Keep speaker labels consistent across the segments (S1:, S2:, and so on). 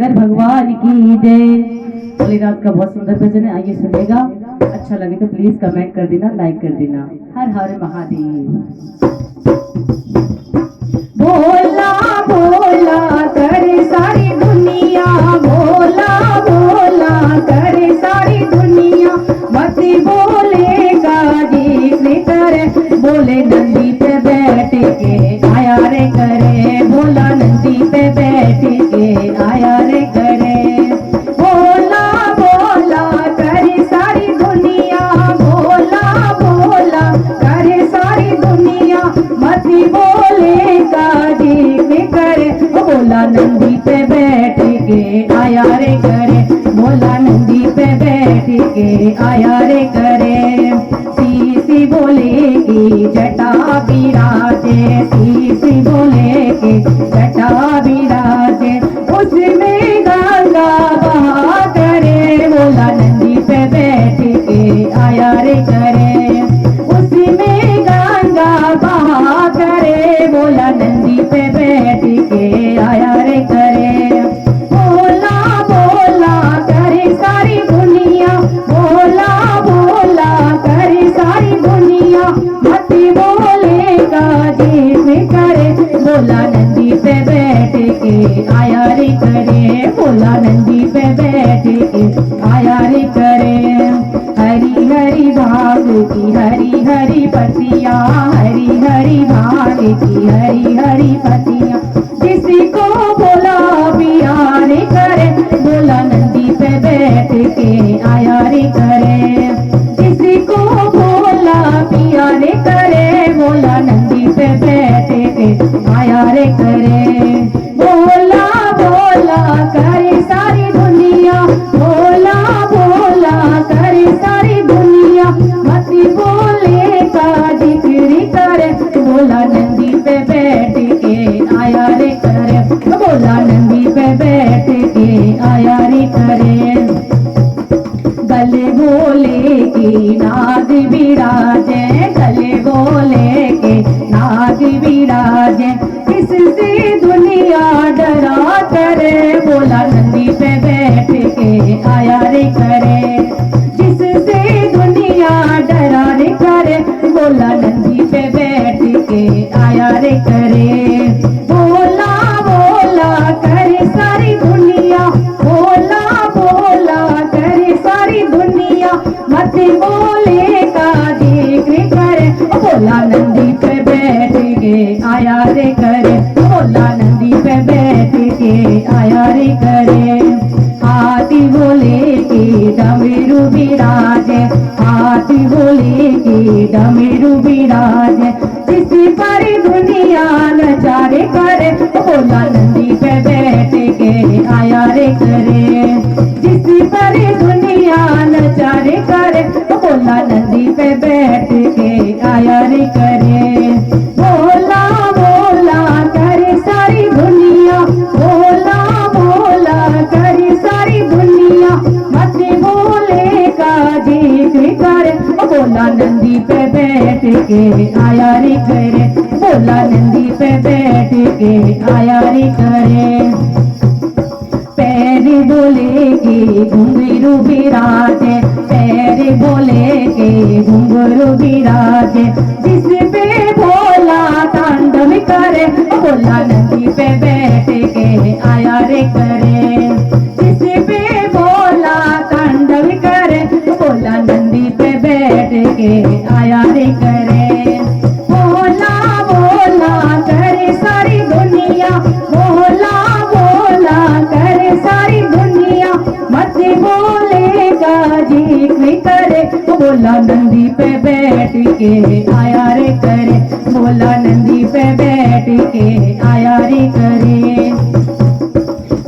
S1: शंकर भगवान की जय। भोलेनाथ का बहुत सुंदर भजन है, आइए सुनेगा। अच्छा लगे तो प्लीज कमेंट कर देना, लाइक कर देना। हर हर महादेव। भोला भोला करे सारी दुनिया, भोला भोला करे सारी दुनिया, मत बोलेगा जिक्र करे, बोले नंदी पे बैठ के आया रे करे, भोला नंदी पे बैठ के आया रे करे। भोला भोला करे सारी दुनिया, भोला भोला करे सारी दुनिया, मत बोलेगा जिक्र करे, भोला नंदी पे बैठ के आया रे करे, भोला नंदी पे बैठ के आया रे करे। सी बोले की जटा विराजे, सी बोले के जटा विराजे, उसमें गंगा बहा करे, भोला नंदी पे बैठ के आया रे करे, उसमें गंगा बहा करे, भोला नंदी पे बैठ के आया रे करे। भोला भोला करे सारी दुनिया, भोला भोला करे सारी दुनिया, मत बोलेगा जिक्र करे, भोला नंदी पे बैठ के आया रे करे, भोला नंदी पे बैठ के आया रे करे। हरी हरी भाग की हरी हरी पतिया, हरी हरी भाग की हरी हरी पतिया, जिसको बोला पिया रे करे, भोला नंदी पे बैठ के आया रे करे, जिसको बोला पिया रे करे, भोला नंदी पे बैठ के आया रे करे। भोला भोला करे सारी दुनिया, भोला भोला करे सारी दुनिया, मत बोलेगा जिक्र करे, भोला नंदी पे बैठ के आया रे करे, भोला नंदी पे बैठ के आया रे करे। गले बोले की नाग विराजे, गले बोले के नाग विराजे, किससे दुनिया डरा करे, भोला नंदी पे बैठ के आया रे करे, जिससे दुनिया डरा रे करे, भोला नंदी पे बैठ के आया रे करे। भोला भोला करे सारी दुनिया, भोला भोला करे सारी दुनिया, मत बोलेगा जिक्र करे, भोला नंदी पे बैठ के आया रे करे, भोला नंदी पे बैठ के आया रे करे। हाथी बोले की डमरू विराजे, हाथी बोले की डमरू विराजे, जिस पर दुनिया नचारे करे, भोला नंदी पे बैठ के आया रे करे, जिस पर दुनिया नचारे करे, भोला नंदी पे बैठ के आया रे करे। भोला भोला करे सारी दुनिया, भोला भोला करे सारी दुनिया, मत बोलेगा जिक्र करे, भोला नंदी पे बैठ के आया रे करे, भोला नंदी पे बैठ के आया रे करे। पैर बोले के घुंघरू विराजे, पैर बोले के घुंघरू विराजे, जिस पे भोला तांडव करे, भोला नंदी पे बैठ के आया रे करे, जिस पे भोला तांडव करे, भोला नंदी पे बैठ के आया रे करे। भोला भोला करे सारी दुनिया, भोला भोला करे सारी दुनिया, मत बोलेगा जिक्र करे, भोला नंदी पे बैठ के आया रे करे, भोला नंदी पे बैठ के आया रे करे।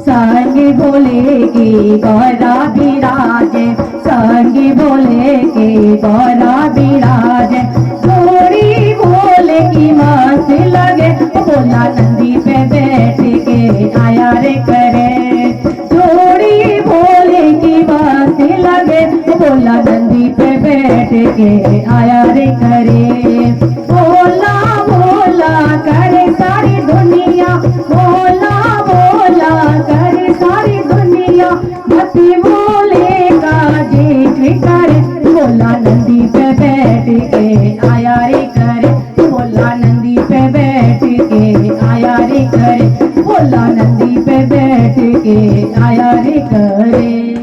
S1: संग बोले की गौरा विराजे, संग बोले की गौरा विराजे, थोड़ी बोले की मास लगे, भोला नंदी पे बैठ के आया रे करे, थोड़ी बोले की मास लगे, भोला नंदी पे बैठ के आया रे करे। भोला भोला करे सारी दुनिया, भोला भोला करे सारी करे, भोला नंदी पे बैठ के आया रे करे, भोला नंदी पे बैठ के आया रे करे, भोला नंदी पे बैठ के आया रे करे।